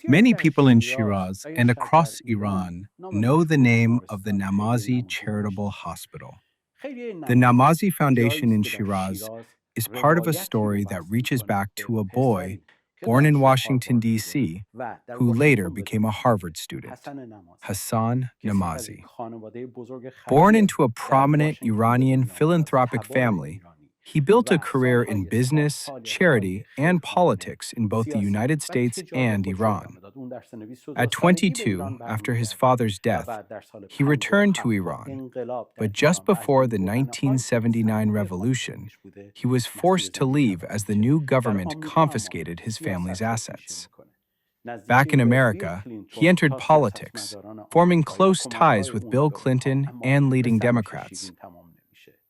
Many people in Shiraz and across Iran know the name of the Namazi Charitable Hospital. The Namazi Foundation in Shiraz is part of a story that reaches back to a boy born in Washington, D.C., who later became a Harvard student, Hassan Nemazee. Born into a prominent Iranian philanthropic family, he built a career in business, charity, and politics in both the United States and Iran. At 22, after his father's death, he returned to Iran, but just before the 1979 revolution, he was forced to leave as the new government confiscated his family's assets. Back in America, he entered politics, forming close ties with Bill Clinton and leading Democrats.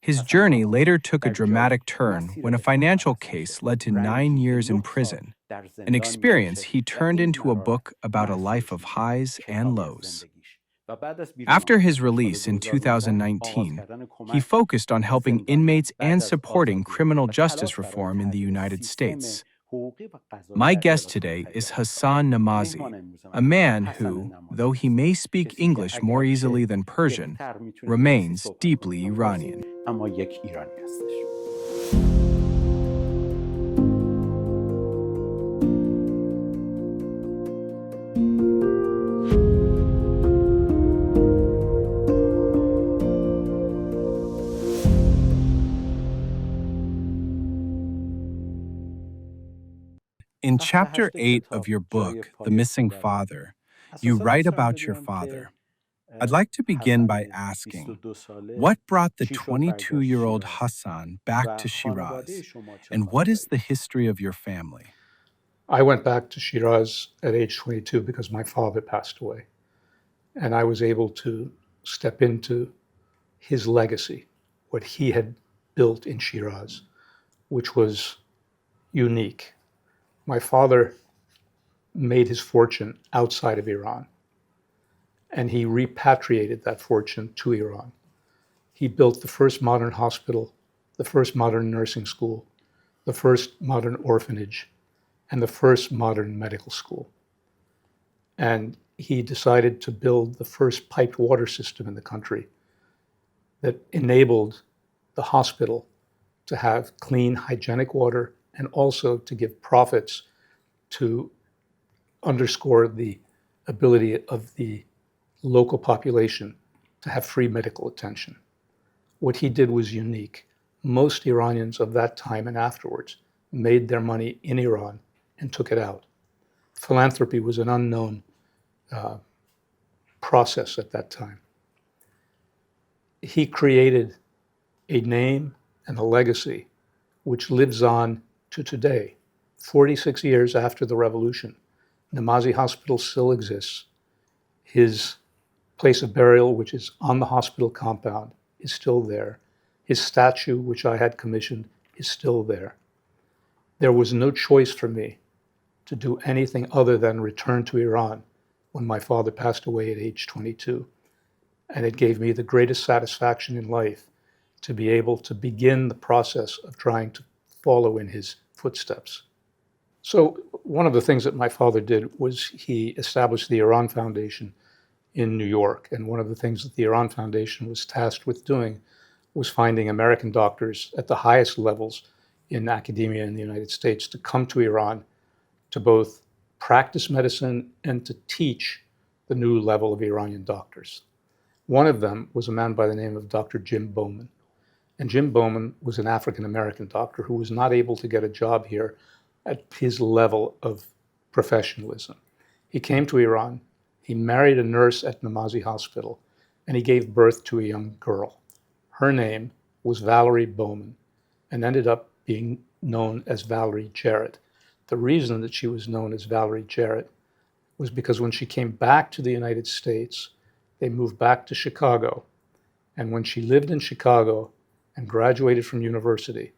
His journey later took a dramatic turn when a financial case led to 9 years in prison, an experience he turned into a book about a life of highs and lows. After his release in 2019, he focused on helping inmates and supporting criminal justice reform in the United States. My guest today is Hassan Nemazee, a man who, though he may speak English more easily than Persian, remains deeply Iranian. In Chapter 8 of your book, The Missing Father, you write about your father. I'd like to begin by asking, what brought the 22-year-old Hassan back to Shiraz, and what is the history of your family? I went back to Shiraz at age 22 because my father passed away, and I was able to step into his legacy, what he had built in Shiraz, which was unique. My father made his fortune outside of Iran, and he repatriated that fortune to Iran. He built the first modern hospital, the first modern nursing school, the first modern orphanage, and the first modern medical school. And he decided to build the first piped water system in the country that enabled the hospital to have clean, hygienic water and also to give profits to underscore the ability of the local population to have free medical attention. What he did was unique. Most Iranians of that time and afterwards made their money in Iran and took it out. Philanthropy was an unknown process at that time. He created a name and a legacy which lives on to today. 46 years after the revolution, Namazi Hospital still exists. His place of burial, which is on the hospital compound, is still there. His statue, which I had commissioned, is still there. There was no choice for me to do anything other than return to Iran when my father passed away at age 22. And it gave me the greatest satisfaction in life to be able to begin the process of trying to follow in his footsteps. So one of the things that my father did was he established the Iran Foundation in New York. And one of the things that the Iran Foundation was tasked with doing was finding American doctors at the highest levels in academia in the United States to come to Iran to both practice medicine and to teach the new level of Iranian doctors. One of them was a man by the name of Dr. Jim Bowman. And Jim Bowman was an African-American doctor who was not able to get a job here at his level of professionalism. He came to Iran, he married a nurse at Namazi Hospital, and he gave birth to a young girl. Her name was Valerie Bowman and ended up being known as Valerie Jarrett. The reason that she was known as Valerie Jarrett was because when she came back to the United States, they moved back to Chicago. And when she lived in Chicago and graduated from university,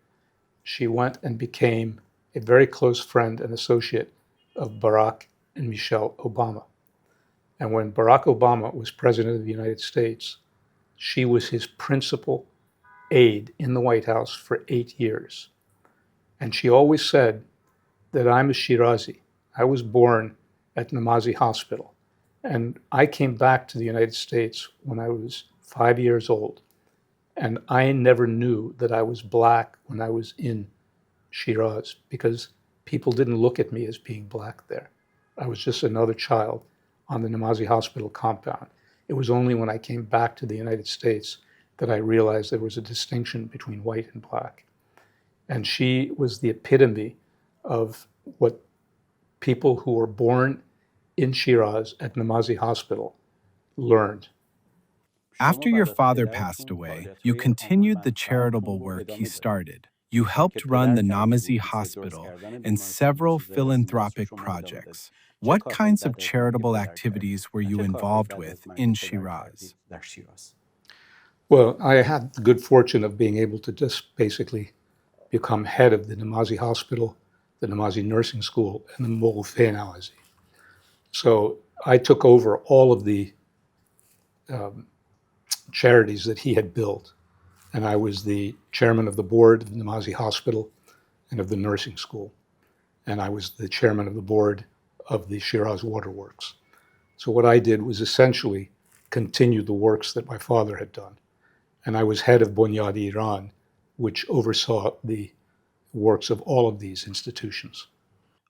she went and became a very close friend and associate of Barack and Michelle Obama. And when Barack Obama was president of the United States, she was his principal aide in the White House for 8 years. And she always said that I'm a Shirazi. I was born at Namazi Hospital. And I came back to the United States when I was 5 years old. And I never knew that I was black when I was in Shiraz because people didn't look at me as being black there. I was just another child on the Namazi Hospital compound. It was only when I came back to the United States that I realized there was a distinction between white and black. And she was the epitome of what people who were born in Shiraz at Namazi Hospital learned. After your father passed away, you continued the charitable work he started. You helped run the Namazi Hospital and several philanthropic projects. What kinds of charitable activities were you involved with in Shiraz? Well, I had the good fortune of being able to just basically become head of the Namazi Hospital, the Namazi Nursing School, and the Moghoufe Namazi. So I took over all of the charities that he had built, and I was the chairman of the board of the Namazi Hospital and of the nursing school, and I was the chairman of the board of the Shiraz Waterworks. So what I did was essentially continue the works that my father had done. And I was head of Bunyad Iran, which oversaw the works of all of these institutions.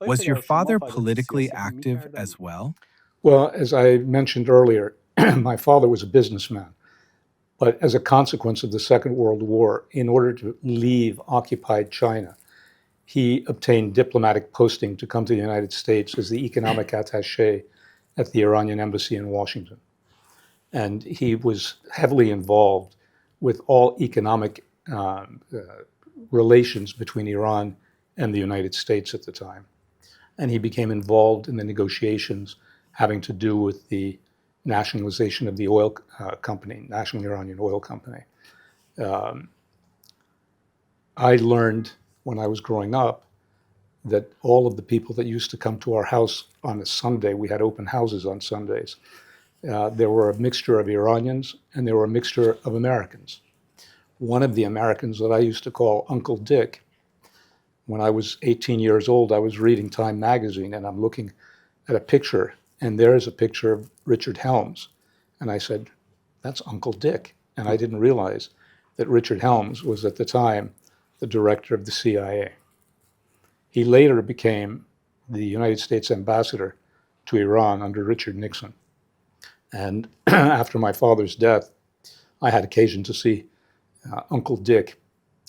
Was your father politically active as well? Well, as I mentioned earlier, my father was a businessman. But as a consequence of the Second World War, in order to leave occupied China, he obtained diplomatic posting to come to the United States as the economic attaché at the Iranian embassy in Washington. And he was heavily involved with all economic relations between Iran and the United States at the time. And he became involved in the negotiations having to do with the nationalization of the oil company, National Iranian Oil Company. I learned when I was growing up that all of the people that used to come to our house on a Sunday, we had open houses on Sundays, there were a mixture of Iranians and there were a mixture of Americans. One of the Americans that I used to call Uncle Dick, when I was 18 years old, I was reading Time magazine and I'm looking at a picture, and there is a picture of Richard Helms. And I said, that's Uncle Dick. And I didn't realize that Richard Helms was at the time the director of the CIA. He later became the United States ambassador to Iran under Richard Nixon. And after my father's death, I had occasion to see Uncle Dick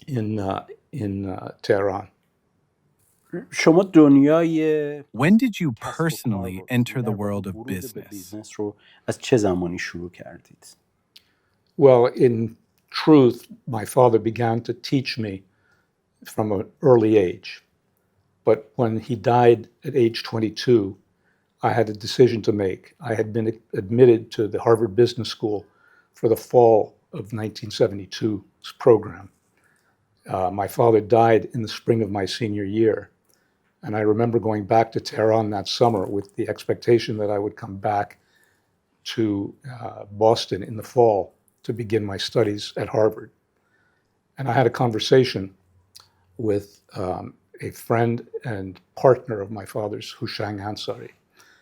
in Tehran. When did you personally enter the world of business? Well, in truth, my father began to teach me from an early age. But when he died at age 22, I had a decision to make. I had been admitted to the Harvard Business School for the fall of 1972's program. My father died in the spring of my senior year. And I remember going back to Tehran that summer with the expectation that I would come back to Boston in the fall to begin my studies at Harvard. And I had a conversation with a friend and partner of my father's, Hushang Ansari,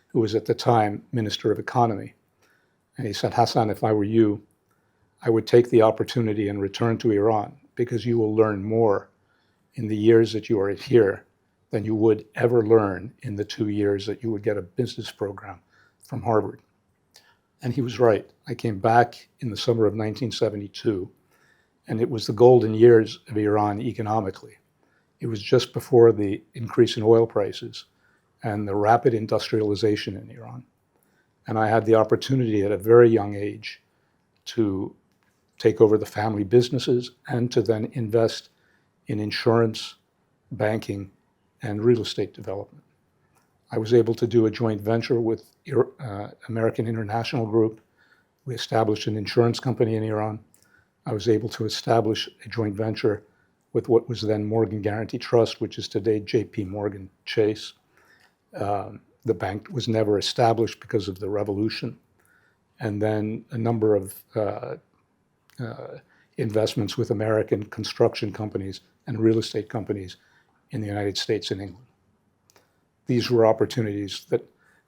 who was at the time Minister of Economy. And he said, Hassan, if I were you, I would take the opportunity and return to Iran because you will learn more in the years that you are here than you would ever learn in the 2 years that you would get a business program from Harvard. And he was right. I came back in the summer of 1972, and it was the golden years of Iran economically. It was just before the increase in oil prices and the rapid industrialization in Iran. And I had the opportunity at a very young age to take over the family businesses and to then invest in insurance, banking, and real estate development. I was able to do a joint venture with American International Group. We established an insurance company in Iran. I was able to establish a joint venture with what was then Morgan Guaranty Trust, which is today JP Morgan Chase. The bank was never established because of the revolution. And then a number of investments with American construction companies and real estate companies in the United States and England. These were opportunities that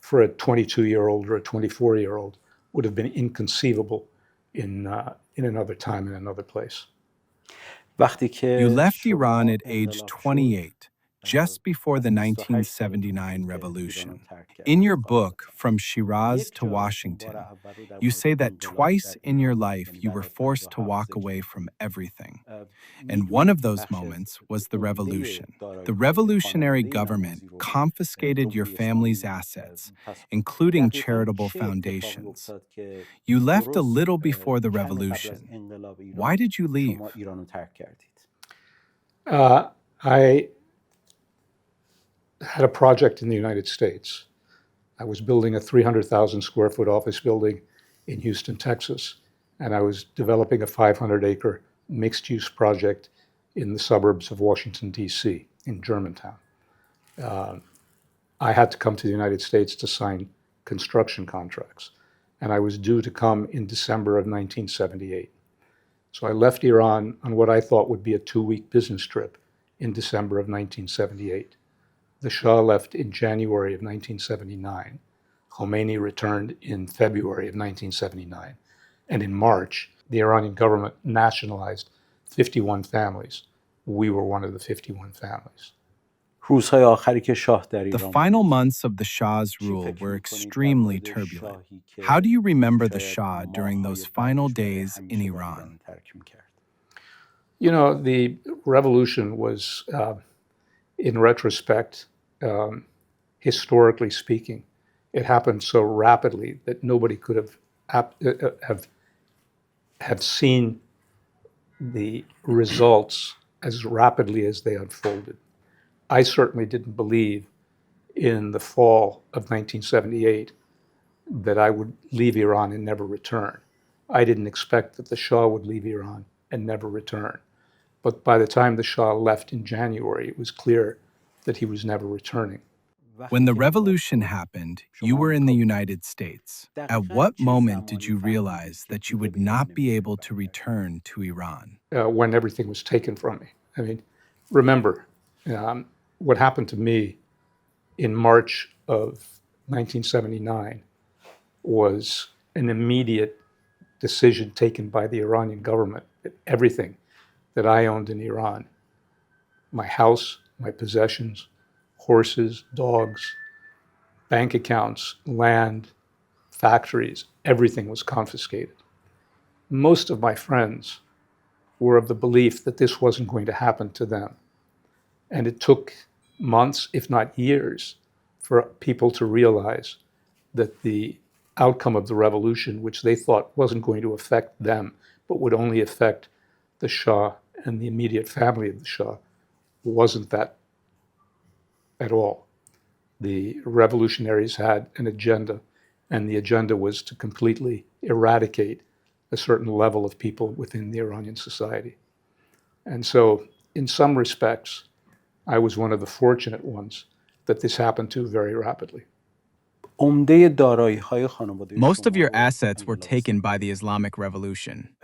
for a 22-year-old or a 24-year-old would have been inconceivable in another time and another place. You left Iran at age 28, just before the 1979 revolution. In your book, From Shiraz to Washington, you say that twice in your life you were forced to walk away from everything. And one of those moments was the revolution. The revolutionary government confiscated your family's assets, including charitable foundations. You left a little before the revolution. Why did you leave? I had a project in the United States. I was building a 300,000 square foot office building in Houston, Texas, and I was developing a 500-acre mixed-use project in the suburbs of Washington, D.C., in Germantown. I had to come to the United States to sign construction contracts, and I was due to come in December of 1978. So I left Iran on what I thought would be a 2-week business trip in December of 1978. The Shah left in January of 1979. Khomeini returned in February of 1979. And in March, the Iranian government nationalized 51 families. We were one of the 51 families. The final months of the Shah's rule were extremely turbulent. How do you remember the Shah during those final days in Iran? You know, the revolution was, in retrospect, historically speaking, it happened so rapidly that nobody could have seen the results as rapidly as they unfolded. I certainly didn't believe in the fall of 1978 that I would leave Iran and never return. I didn't expect that the Shah would leave Iran and never return. But by the time the Shah left in January, it was clear that he was never returning. When the revolution happened, you were in the United States. At what moment did you realize that you would not be able to return to Iran? When everything was taken from me. I mean, remember, what happened to me in March of 1979 was an immediate decision taken by the Iranian government that everything that I owned in Iran, my house, my possessions, horses, dogs, bank accounts, land, factories, everything was confiscated. Most of my friends were of the belief that this wasn't going to happen to them. And it took months, if not years, for people to realize that the outcome of the revolution, which they thought wasn't going to affect them, but would only affect the Shah and the immediate family of the Shah, wasn't that at all. The revolutionaries had an agenda, and the agenda was to completely eradicate a certain level of people within the Iranian society. And so, in some respects, I was one of the fortunate ones that this happened to very rapidly. Most of your assets were taken by the Islamic Revolution.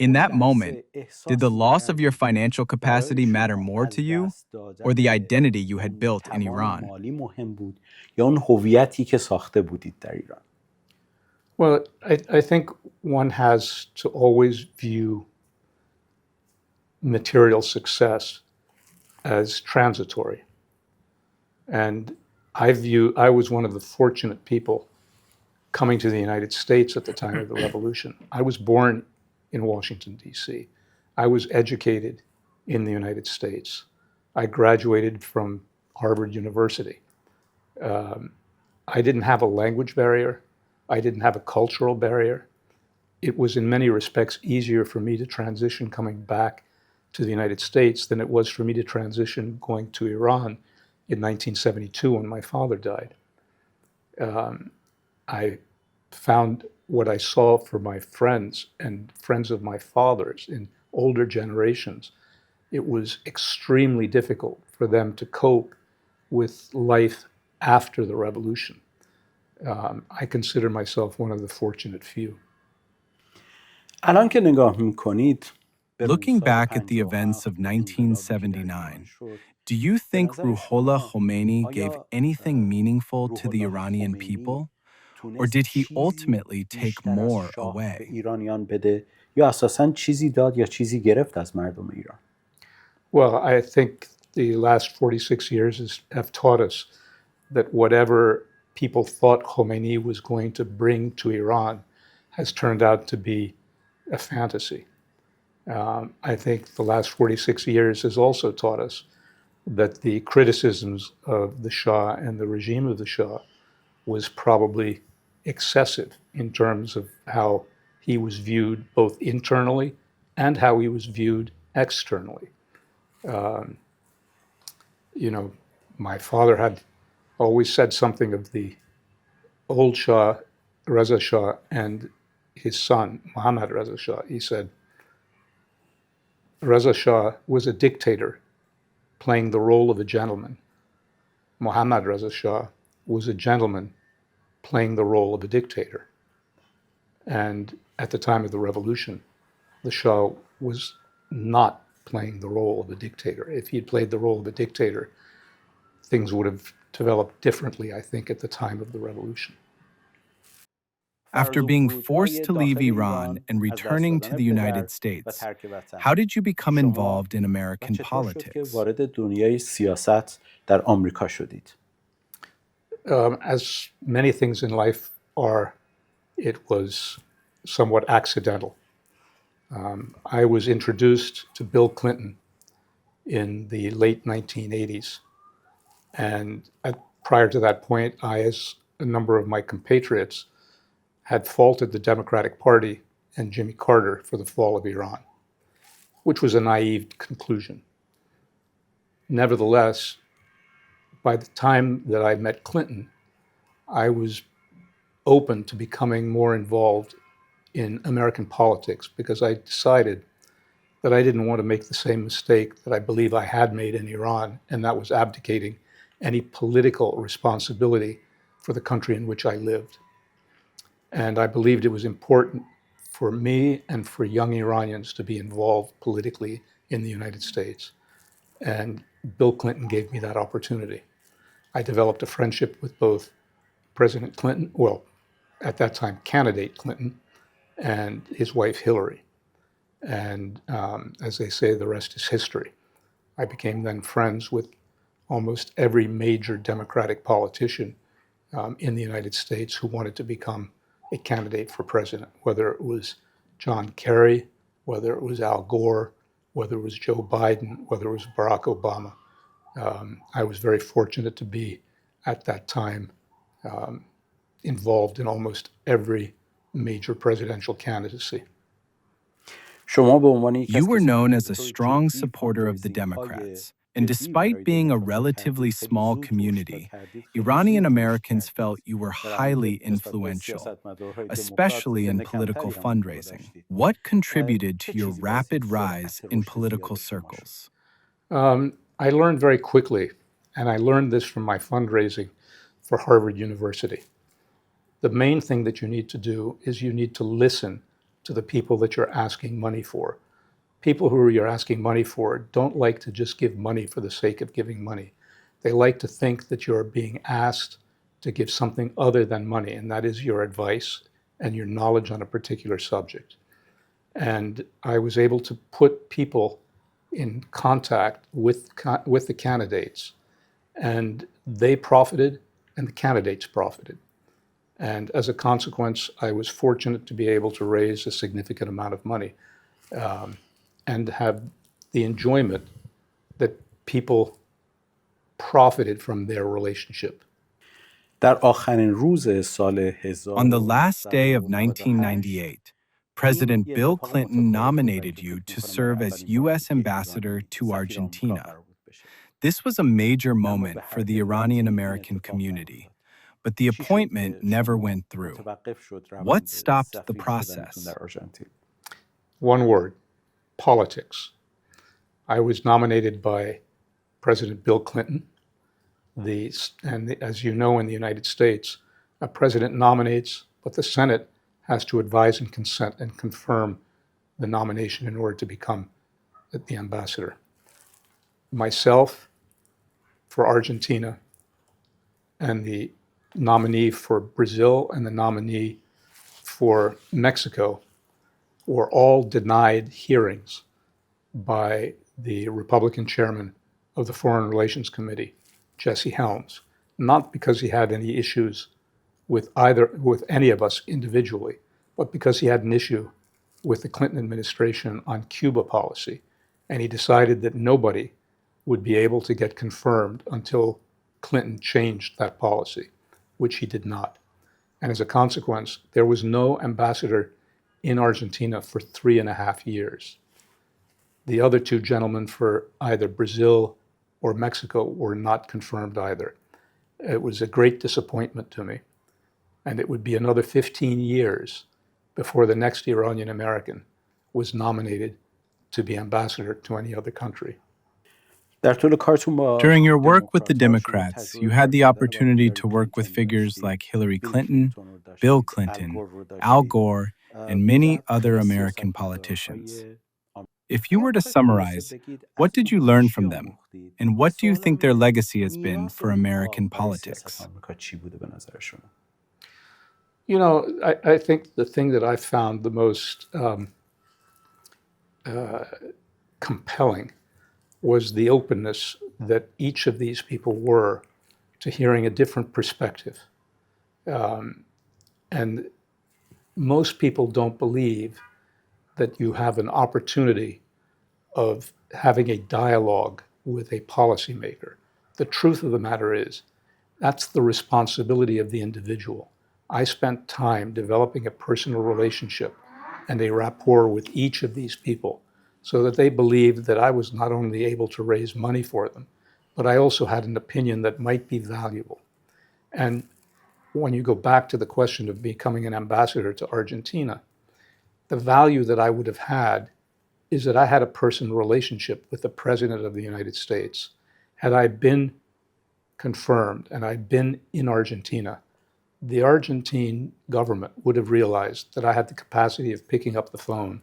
In that moment, did the loss of your financial capacity matter more to you, or the identity you had built in Iran? Well, I think one has to always view material success as transitory. And I was one of the fortunate people coming to the United States at the time of the revolution. I was born in Washington, D.C. I was educated in the United States. I graduated from Harvard University. I didn't have a language barrier. I didn't have a cultural barrier. It was in many respects easier for me to transition coming back to the United States than it was for me to transition going to Iran in 1972 when my father died. I found what I saw for my friends and friends of my father's in older generations. It was extremely difficult for them to cope with life after the revolution. I consider myself one of the fortunate few. الان که نگاه میکنید Looking back at the events of 1979, do you think Ruhollah Khomeini gave anything meaningful to the Iranian people? Or did he ultimately take more away? ایرانیان بده یا اساساً چیزی داد یا چیزی گرفت از مردم ایران؟ Well, I think the last 46 years have taught us that whatever people thought Khomeini was going to bring to Iran has turned out to be a fantasy. I think the last 46 years has also taught us that the criticisms of the Shah and the regime of the Shah was probably excessive in terms of how he was viewed both internally and how he was viewed externally. You know, my father had always said something of the old Shah, Reza Shah, and his son, Mohammad Reza Shah. He said, Reza Shah was a dictator playing the role of a gentleman. Mohammad Reza Shah was a gentleman playing the role of a dictator. And at the time of the revolution, the Shah was not playing the role of a dictator. If he had played the role of a dictator, things would have developed differently, I think, at the time of the revolution. After being forced to leave Iran and returning to the United States, how did you become involved in American politics? وارد دنیای سیاست در آمریکا شدید؟ As many things in life are, it was somewhat accidental. I was introduced to Bill Clinton in the late 1980s. And prior to that point, I, as a number of my compatriots, had faulted the Democratic Party and Jimmy Carter for the fall of Iran, which was a naive conclusion. Nevertheless, by the time that I met Clinton, I was open to becoming more involved in American politics because I decided that I didn't want to make the same mistake that I believe I had made in Iran, and that was abdicating any political responsibility for the country in which I lived. And I believed it was important for me and for young Iranians to be involved politically in the United States. And Bill Clinton gave me that opportunity. I developed a friendship with both President Clinton, well, at that time, candidate Clinton, and his wife Hillary. And as they say, the rest is history. I became then friends with almost every major Democratic politician in the United States who wanted to become a candidate for president, whether it was John Kerry, whether it was Al Gore, whether it was Joe Biden, whether it was Barack Obama. I was very fortunate to be, at that time, involved in almost every major presidential candidacy. You were known as a strong supporter of the Democrats, and despite being a relatively small community, Iranian Americans felt you were highly influential, especially in political fundraising. What contributed to your rapid rise in political circles? I learned very quickly, and I learned this from my fundraising for Harvard University. The main thing that you need to do is you need to listen to the people that you're asking money for. People who you're asking money for don't like to just give money for the sake of giving money. They like to think that you're being asked to give something other than money, and that is your advice and your knowledge on a particular subject. And I was able to put people in contact with the candidates, and they profited and the candidates profited. And as a consequence, I was fortunate to be able to raise a significant amount of money and have the enjoyment that people profited from their relationship. در آخرین روز سال On the last day of 1998, President Bill Clinton nominated you to serve as U.S. ambassador to Argentina. This was a major moment for the Iranian American community, but the appointment never went through. What stopped the process? One word: politics. I was nominated by President Bill Clinton. As you know, in the United States, a president nominates, but the Senate has to advise and consent and confirm the nomination in order to become the ambassador. Myself for Argentina, and the nominee for Brazil and the nominee for Mexico were all denied hearings by the Republican chairman of the Foreign Relations Committee, Jesse Helms, not because he had any issues with any of us individually, but because he had an issue with the Clinton administration on Cuba policy. And he decided that nobody would be able to get confirmed until Clinton changed that policy, which he did not. And as a consequence, there was no ambassador in Argentina for 3.5 years. The other two gentlemen for either Brazil or Mexico were not confirmed either. It was a great disappointment to me. And it would be another 15 years before the next Iranian American was nominated to be ambassador to any other country. During your work with the Democrats, you had the opportunity to work with figures like Hillary Clinton, Bill Clinton, Al Gore, and many other American politicians. If you were to summarize, what did you learn from them? And what do you think their legacy has been for American politics? You know, I think the thing that I found the most compelling was the openness that each of these people were to hearing a different perspective. And most people don't believe that you have an opportunity of having a dialogue with a policymaker. The truth of the matter is, that's the responsibility of the individual. I spent time developing a personal relationship and a rapport with each of these people so that they believed that I was not only able to raise money for them, but I also had an opinion that might be valuable. And when you go back to the question of becoming an ambassador to Argentina, the value that I would have had is that I had a personal relationship with the President of the United States. Had I been confirmed and I'd been in Argentina, the Argentine government would have realized that I had the capacity of picking up the phone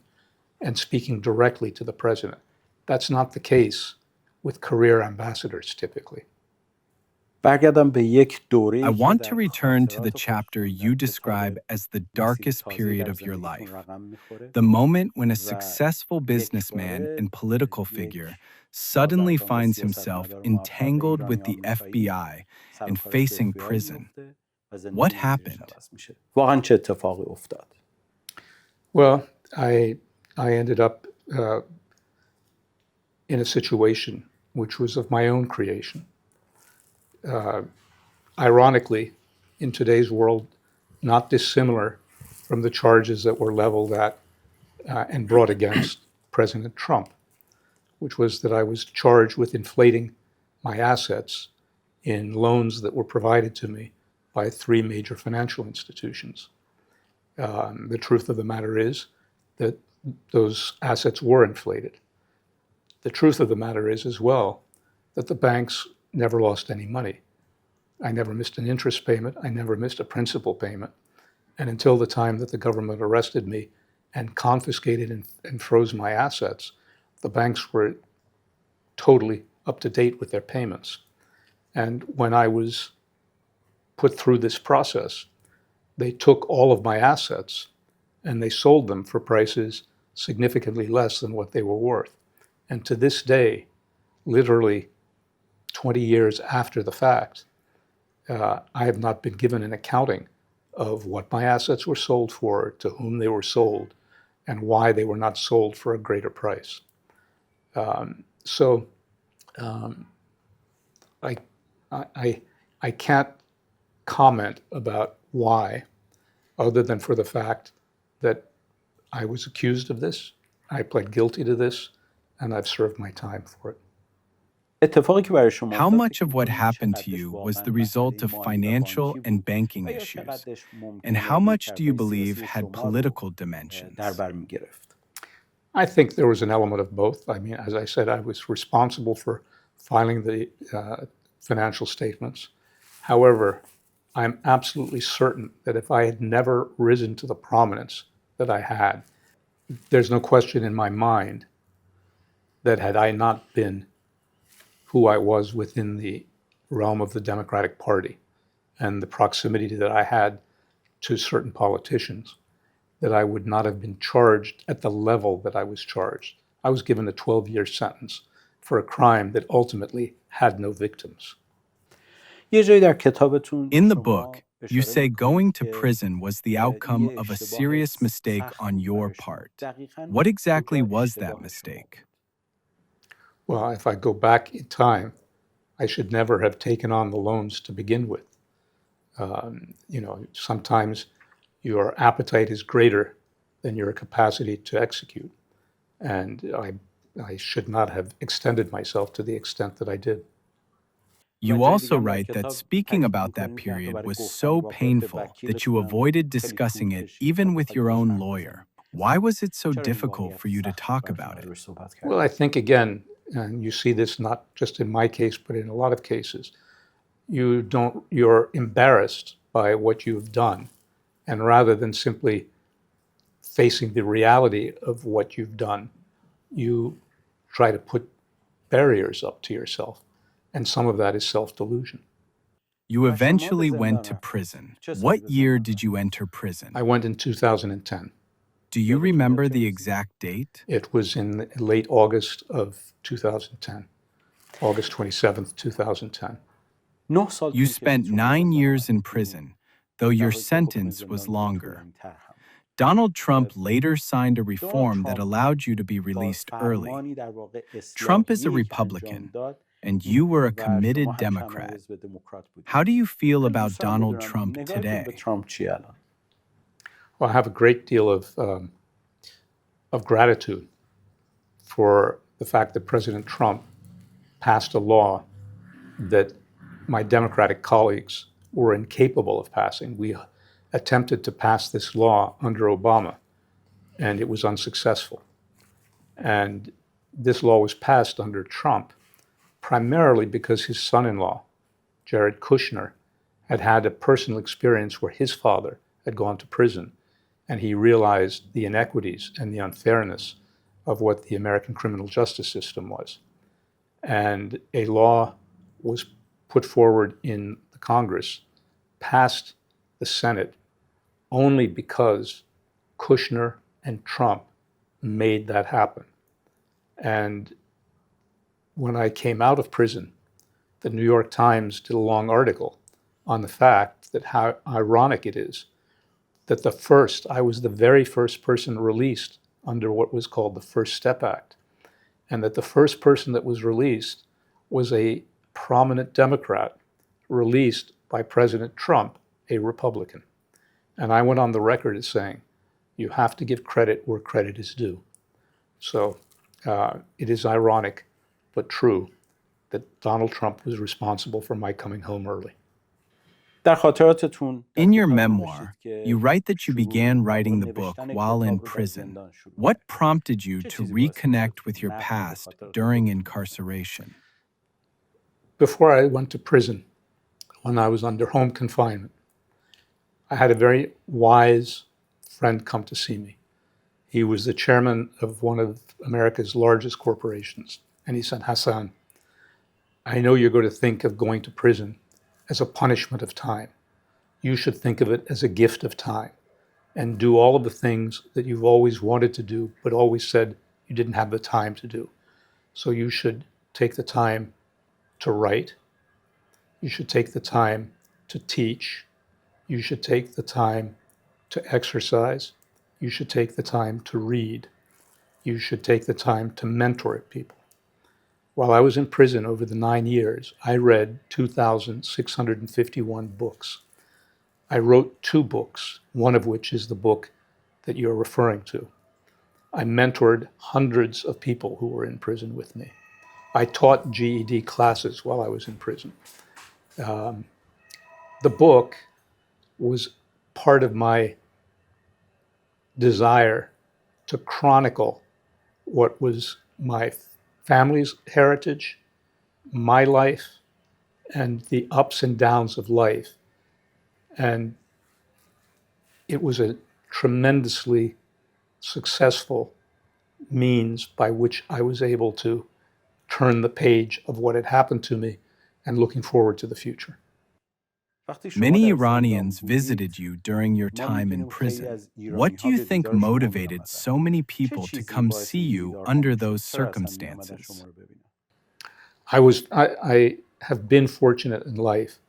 and speaking directly to the president. That's not the case with career ambassadors typically. I want to return to the chapter you describe as the darkest period of your life, the moment when a successful businessman and political figure suddenly finds himself entangled with the FBI and facing prison. What happened? Well, I ended up in a situation which was of my own creation. Ironically, in today's world, not dissimilar from the charges that were leveled at and brought against President Trump, which was that I was charged with inflating my assets in loans that were provided to me by 3 major financial institutions. The truth of the matter is that those assets were inflated. The truth of the matter is as well that the banks never lost any money. I never missed an interest payment. I never missed a principal payment. And until the time that the government arrested me and confiscated and froze my assets, the banks were totally up to date with their payments. And when I was put through this process, they took all of my assets and they sold them for prices significantly less than what they were worth. And to this day, literally 20 years after the fact, I have not been given an accounting of what my assets were sold for, to whom they were sold, and why they were not sold for a greater price. I can't comment about why, other than for the fact that I was accused of this, I pled guilty to this, and I've served my time for it. How much of what happened to you was the result of financial and banking issues? And how much do you believe had political dimensions? I think there was an element of both. I mean, as I said, I was responsible for filing the financial statements. However, I'm absolutely certain that if I had never risen to the prominence that I had, there's no question in my mind that had I not been who I was within the realm of the Democratic Party and the proximity that I had to certain politicians, that I would not have been charged at the level that I was charged. I was given a 12-year sentence for a crime that ultimately had no victims. یه جایی در کتابتون In the شما book, you اشاره say going می‌کنید to که prison was the یه outcome of a اشتباه serious mistake سخت on بود your برای شما. part. دقیقاً What exactly کجا was that اشتباه شما mistake? بود؟ Well, if I go back in time, I should never have taken on the loans to begin with. Sometimes your appetite is greater than your capacity to execute. And I should not have extended myself to the extent that I did. You و جای also دیگه هم در write that کتاب speaking تاکید about that می‌کنید که حتی period برای was گفتن so واقعیت به painful that you وکیلتون هم avoided خیلی discussing طول it کشید تا even with بخواید your بهش own حرف lawyer. بزنید. Why was it so چرا این difficult واقعیت for you to سخت talk براتون about it? راجبش صحبت Well, I کردن؟ think again, and you see this not just in my case, but in a lot of cases, you're embarrassed by what you've done. And rather than simply facing the reality of what you've done, you try to put barriers up to yourself. And some of that is self-delusion. You و شما به eventually زندان went to رفتید. prison. چه سالی What به year زندان did you رفتید؟ enter prison? I went in 2010. Do you یادتون میاد remember چه the روزی؟ exact date? It was in late August of 2010, August 27th, 2010. 9 سال You طول کشید spent شما 9 زندان years in رفتید. prison, though در your حالی که حکم sentence was زندانیتون longer. طولانی‌تر هم بود. Donald Trump later signed a دونالد reform that ترامپ allowed you to be با released early. فرمانی در واقع Trump is a اصلاحیه‌ای که انجام Republican, داد and you were a و committed شما هم Democrat. کم‌عرض به دموکرات بودید. How do you feel خیلی about دوست دارم Donald بدونم Trump نگاهتون به today? ترامپ چیه الان؟ Well, I have a great deal of gratitude for the fact that President Trump passed a law that my Democratic colleagues were incapable of passing. We attempted to pass this law under Obama, and it was unsuccessful. And this law was passed under Trump primarily because his son-in-law, Jared Kushner, had had a personal experience where his father had gone to prison, and he realized the inequities and the unfairness of what the American criminal justice system was. And a law was put forward in the Congress, passed the Senate, only because Kushner and Trump made that happen. And when I came out of prison, the New York Times did a long article on the fact that how ironic it is that I was the very first person released under what was called the First Step Act, and that the first person that was released was a prominent Democrat released by President Trump, a Republican. And I went on the record as saying, you have to give credit where credit is due. So it is ironic, but true, that Donald Trump was responsible for my coming home early. در خاطراتتون در In your کتاب memoir, نوشتید که you write that you شروع began در واقع writing the book نوشتن while in کتاب رو در prison. زندان شروع What کردید. prompted you چه to چیزی باعث reconnect شد with your نقد past خاطرات during رو بکنید؟ incarceration? Before I went to prison, when I was under home confinement, I had a very wise friend come to see me. He was the chairman of one of America's largest corporations. And he said, Hassan, I know you're going to think of going to prison as a punishment of time. You should think of it as a gift of time and do all of the things that you've always wanted to do, but always said you didn't have the time to do. So you should take the time to write. You should take the time to teach. You should take the time to exercise. You should take the time to read. You should take the time to mentor people. While I was in prison over the 9 years, I read 2,651 books. I wrote 2 books, one of which is the book that you're referring to. I mentored hundreds of people who were in prison with me. I taught GED classes while I was in prison. The book was part of my desire to chronicle what was my family's heritage, my life, and the ups and downs of life. And it was a tremendously successful means by which I was able to turn the page of what had happened to me and looking forward to the future. Many Iranians visited you during your time in prison. What do you think motivated so many people to come see you under those circumstances? I have been fortunate in life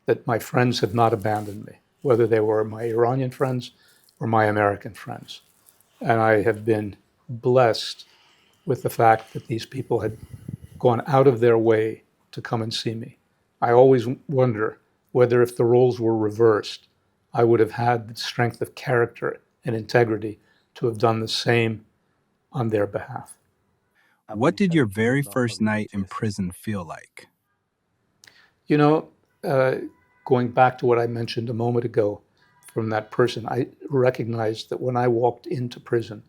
that my friends have not abandoned me, whether they were my Iranian friends or my American friends. And I have been blessed with the fact that these people had gone out of their way to come and see me. I always wonder whether if the roles were reversed, I would have had the strength of character and integrity to have done the same on their behalf. What did your very first night in prison feel like? You know, uh, going back to what I mentioned a moment ago from that person, I recognized that when I walked into prison,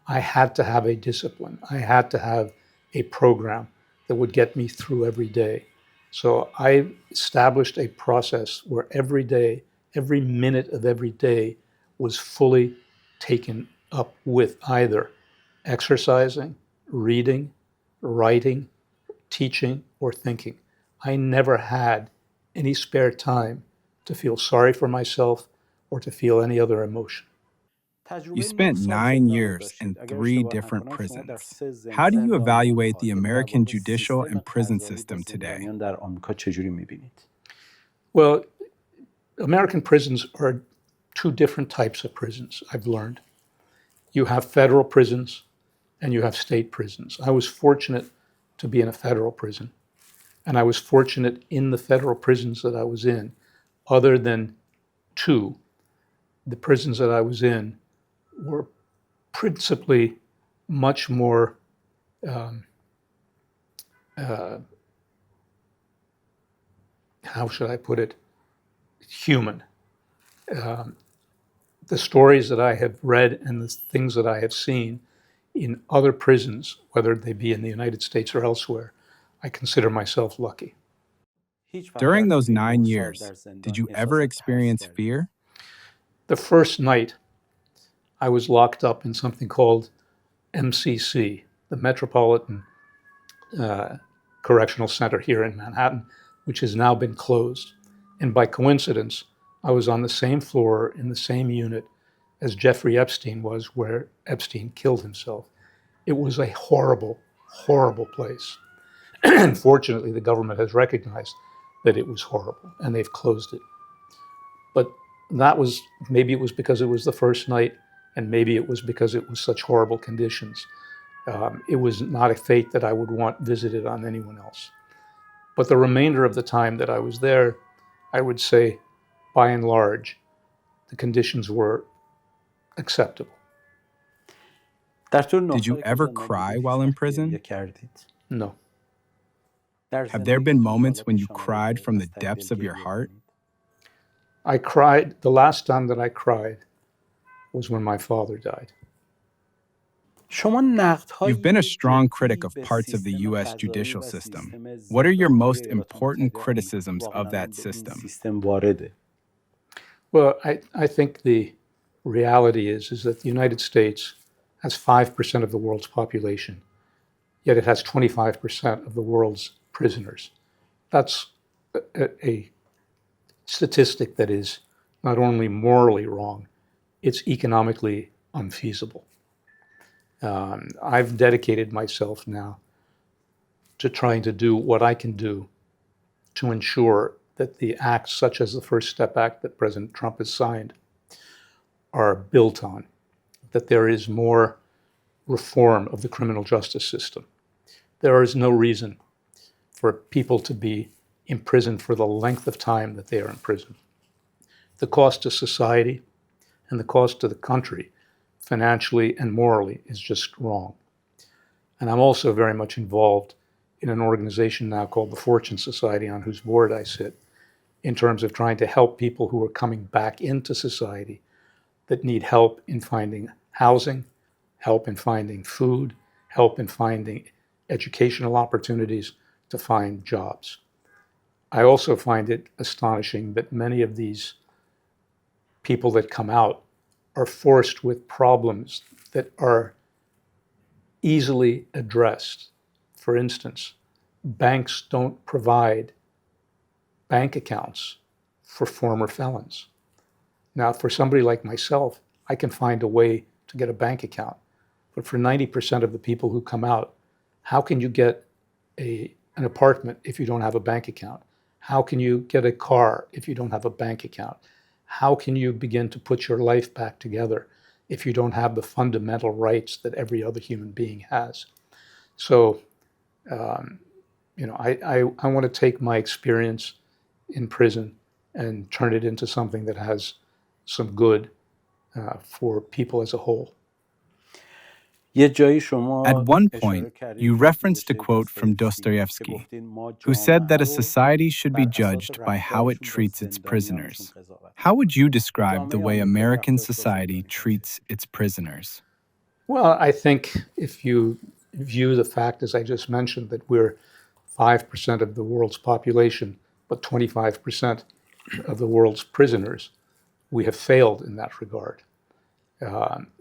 I had to have a discipline. I had to have a program that would get me through every day. So I established a process where every day, every minute of every day was fully taken up with either exercising, reading, writing, teaching, or thinking. I never had any spare time to feel sorry for myself or to feel any other emotion. You spent 9 years in 3 different prisons. How do you evaluate the American judicial and prison system today? Well, American prisons are two different types of prisons, I've learned. You have federal prisons and you have state prisons. I was fortunate to be in a federal prison, and I was fortunate in the federal prisons that I was in, other than two, the prisons that I was in were principally much more how should I put it, human. The stories that I have read and the things that I have seen in other prisons, whether they be in the United States or elsewhere, I consider myself lucky. During those 9 years, did you ever experience fear? The first night, I was locked up in something called MCC, the Metropolitan Correctional Center here in Manhattan, which has now been closed. And by coincidence, I was on the same floor in the same unit as Jeffrey Epstein was, where Epstein killed himself. It was a horrible, horrible place. And fortunately, the government has recognized that it was horrible and they've closed it. But that was, maybe it was because it was the first night, and maybe it was because it was such horrible conditions. It was not a fate that I would want visited on anyone else. But the remainder of the time that I was there, I would say, by and large, the conditions were acceptable. Did you ever cry while in prison? No. Have there been moments when you cried from the depths of your heart? I cried, the last time that I cried was when my father died. You've been a strong critic of parts of the U.S. judicial system. What are your most important criticisms of that system? Well, I think the reality is that the United States has 5% of the world's population, yet it has 25% of the world's prisoners. That's a statistic that is not only morally wrong, it's economically unfeasible. I've dedicated myself now to trying to do what I can do to ensure that the acts such as the First Step Act that President Trump has signed are built on, that there is more reform of the criminal justice system. There is no reason for people to be imprisoned for the length of time that they are in prison. The cost to society and the cost to the country, financially and morally, is just wrong. And I'm also very much involved in an organization now called the Fortune Society, on whose board I sit, in terms of trying to help people who are coming back into society that need help in finding housing, help in finding food, help in finding educational opportunities, to find jobs. I also find it astonishing that many of these people that come out are forced with problems that are easily addressed. For instance, banks don't provide bank accounts for former felons. Now, for somebody like myself, I can find a way to get a bank account. But for 90% of the people who come out, how can you get an apartment if you don't have a bank account? How can you get a car if you don't have a bank account? How can you begin to put your life back together if you don't have the fundamental rights that every other human being has? So, I want to take my experience in prison and turn it into something that has some good for people as a whole. یه جایی At شما one اشاره point, کردین you به referenced a نوشته quote from داستایفسکی که Dostoevsky, گفتین ما who said that جامعه a رو society should be بر اساس judged by how it رفتارشون با treats its زندانیانشون prisoners. قضاوت How میکنیم. would you describe the جامعه way آمریکایی American رفتارش با society زندانیان treats its prisoners? Well, I think if you view the fact, as I just mentioned, that we're 5% of the world's population, but 25% of the world's prisoners, we have failed in that regard.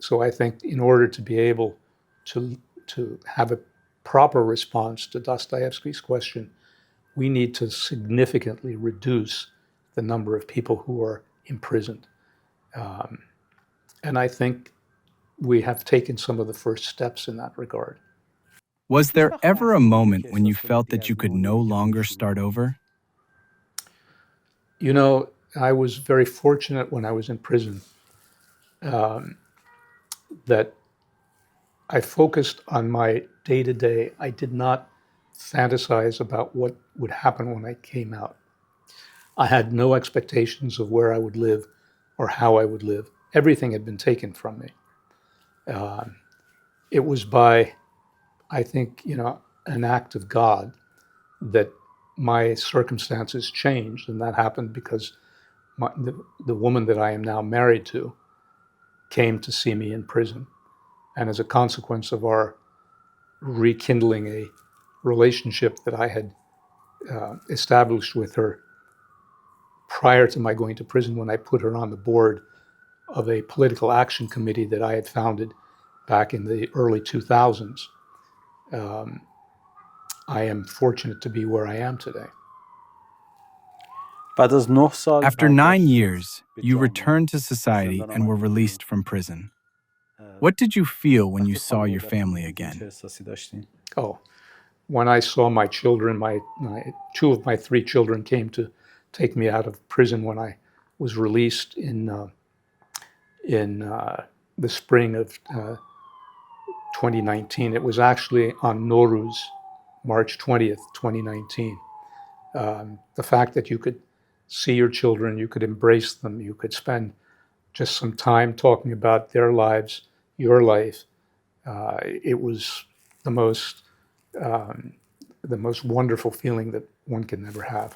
So I think in order to be able to have a proper response to Dostoevsky's question, we need to significantly reduce the number of people who are imprisoned. And I think we have taken some of the first steps in that regard. Was هیچ there وقت ever a لحظه‌ای بوده moment که when you احساس کنید felt دیگه that you از could نوع no نمی‌تونید longer شروع start کنید؟ over? You know, I was very fortunate when I was in prison that I focused on my day to day. I did not fantasize about what would happen when I came out. I had no expectations of where I would live or how I would live. Everything had been taken from me. It was by, I think, an act of God that my circumstances changed. And that happened because the woman that I am now married to came to see me in prison. And as a consequence of our rekindling a relationship that I had established with her prior to my going to prison, when I put her on the board of a political action committee that I had founded back in the early 2000s, I am fortunate to be where I am today. بعد از 9 سال After 9 برگشتید years, به you جامعه returned to از society زندان and were آمدید بیرون. released from prison. What did you feel when you وقتی saw your خانواده‌تون رو family دیدین چه again? احساسی داشتین؟ Oh, when I saw my children, two of my three children came to take me out of prison when I was released in the spring of 2019. It was actually on Nowruz, March 20th, 2019. The fact that you could see your children, you could embrace them, you could spend just some time talking about their lives, your life. It was the most wonderful feeling that one can never have.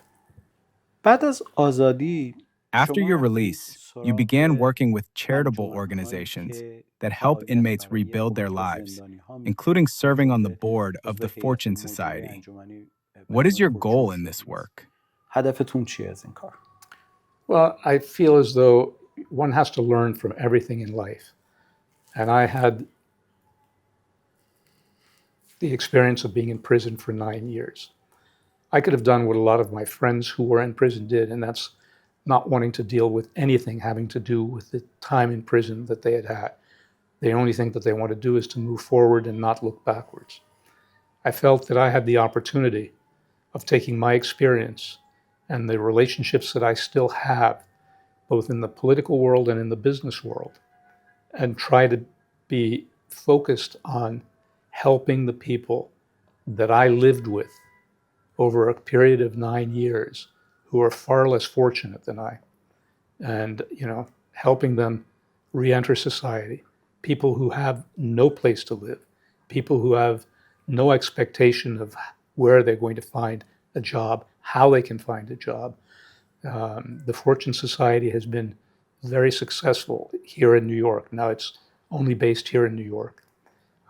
بعد از آزادی After شما your رفتین release, you سراغ began working with charitable انجمن‌هایی organizations که that help فعالیت inmates برای rebuild their حقوق lives, زندانی‌ها including می‌کنن. serving on the عضو board of عضو the هیئت Fortune مدیره Society. انجمنی به What نام is your فورچون goal in this سرویس. work? هدفتون چیه از این کار؟ Well, I feel as though one has to learn from everything in life. And I had the experience of being in prison for 9 years. I could have done what a lot of my friends who were in prison did, and that's not wanting to deal with anything having to do with the time in prison that they had had. The only thing that they want to do is to move forward and not look backwards. I felt that I had the opportunity of taking my experience and the relationships that I still have, both in the political world and in the business world, and try to be focused on helping the people that I lived with over a period of 9 years who are far less fortunate than I. And, helping them re-enter society, people who have no place to live, people who have no expectation of where they're going to find a job, how they can find a job. The Fortune Society has been very successful here in New York. Now it's only based here in New York.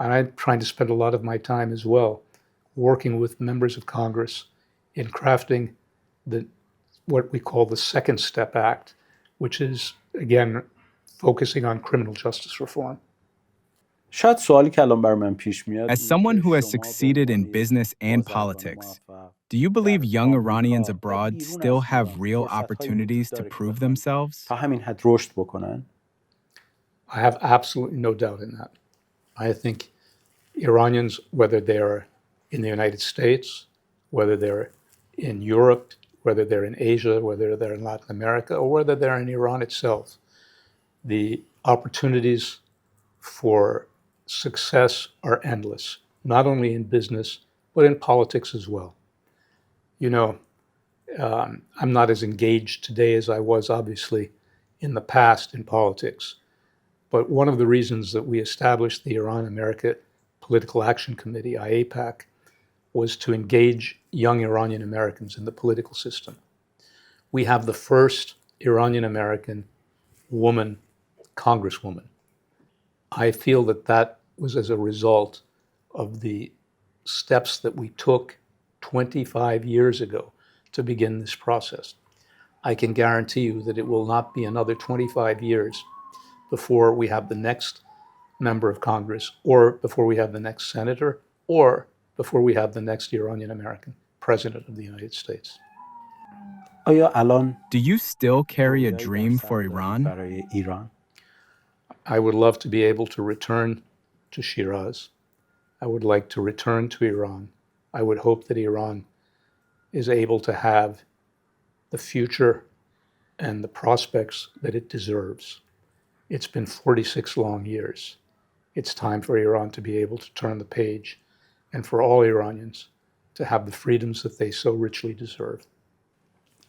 And I'm trying to spend a lot of my time as well working with members of Congress in crafting what we call the Second Step Act, which is, again, focusing on criminal justice reform. شاید سوالی که الان بر من پیش میاد As someone who has succeeded in business and politics, do you believe young Iranians abroad still have real opportunities to prove themselves? تا همین حد رشد بکنن؟ I have absolutely no doubt in that. I think Iranians, whether they're in the United States, whether they're in Europe, whether they're in Asia, whether they're in Latin America, or whether they're in Iran itself, the opportunities for success are endless, not only in business, but in politics as well. You know, I'm not as engaged today as I was, obviously, in the past in politics. But one of the reasons that we established the Iran-America Political Action Committee, IAPAC, was to engage young Iranian Americans in the political system. We have the first Iranian American woman congresswoman. I feel that that was as a result of the steps that we took 25 years ago to begin this process. I can guarantee you that it will not be another 25 years before we have the next member of Congress, or before we have the next senator, or before we have the next Iranian American president of the United States. آیا الان Do you still carry a dream for Iran? برای ایران؟ I would love to be able to return to Shiraz. I would like to return to Iran. I would hope that Iran is able to have the future and the prospects that it deserves. It's been 46 long years. It's time for Iran to be able to turn the page and for all Iranians to have the freedoms that they so richly deserve.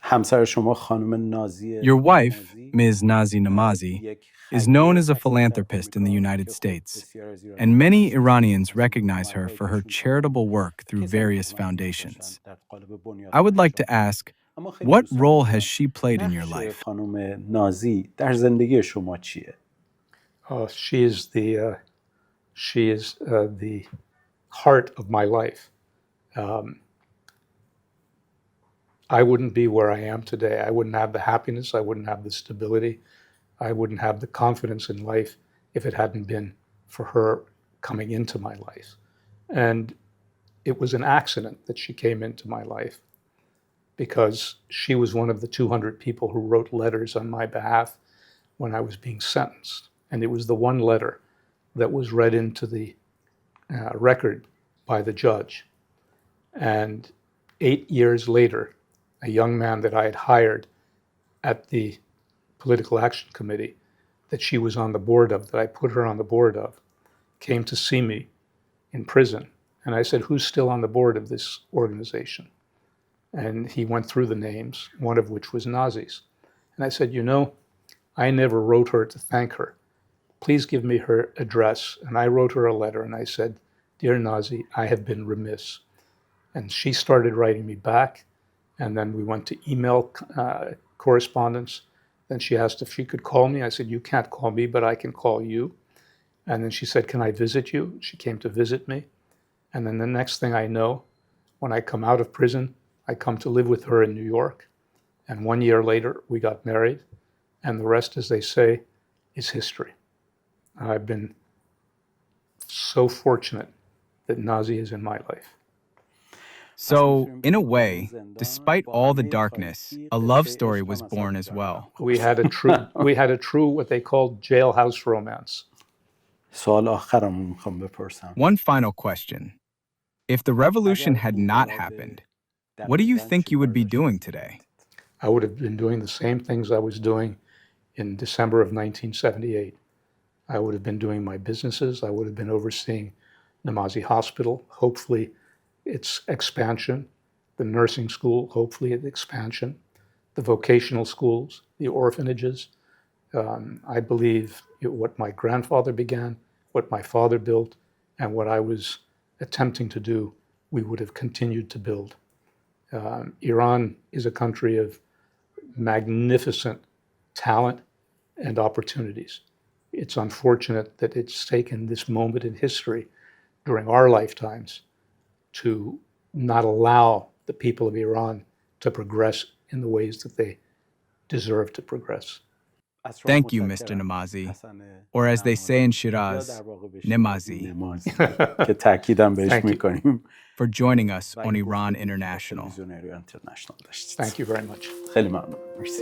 همسر شما خانم نازی Your wife, Ms. Nazi Nemazee, is known as a philanthropist in the United States, and many Iranians recognize her for her charitable work through various foundations. I would like to ask, what role has she played in your life? خانم نازی در زندگی شما چیه؟ She is the heart of my life. I wouldn't be where I am today. I wouldn't have the happiness. I wouldn't have the stability. I wouldn't have the confidence in life if it hadn't been for her coming into my life. And it was an accident that she came into my life, because she was one of the 200 people who wrote letters on my behalf when I was being sentenced. And it was the one letter that was read into the record by the judge. And 8 years later, a young man that I had hired at the Political Action Committee, that she was on the board of, that I put her on the board of, came to see me in prison. And I said, who's still on the board of this organization? And he went through the names, one of which was Nazi's. And I said, you know, I never wrote her to thank her. Please give me her address. And I wrote her a letter and I said, dear Nazi, I have been remiss. And she started writing me back. And then we went to email correspondence. Then she asked if she could call me. I said, you can't call me, but I can call you. And then she said, can I visit you? She came to visit me. And then the next thing I know, when I come out of prison, I come to live with her in New York. And 1 year later, we got married. And the rest, as they say, is history. I've been so fortunate that Nazi is in my life. So, in a way, despite all the darkness, a love story was born as well. We had a true what they called jailhouse romance. سوال آخرم میخوام بپرسم. One final question. If the revolution had not happened, what do you think you would be doing today? I would have been doing the same things I was doing in December of 1978. I would have been doing my businesses. I would have been overseeing Namazi Hospital, hopefully its expansion, the nursing school, hopefully its expansion, the vocational schools, the orphanages. I believe what my grandfather began, what my father built, and what I was attempting to do, we would have continued to build. Iran is a country of magnificent talent and opportunities. It's unfortunate that it's taken this moment in history during our lifetimes to not allow the people of Iran to progress in the ways that they deserve to progress. Thank you, Mr. Nemazee, or as they say in Shiraz, Nemazee, نمازی که تاکیدم بهش Thank you. میکنیم for joining us on Iran International. ویژنری اینترنشنال داشتید. Thank you very much. خیلی ممنون. مرسی.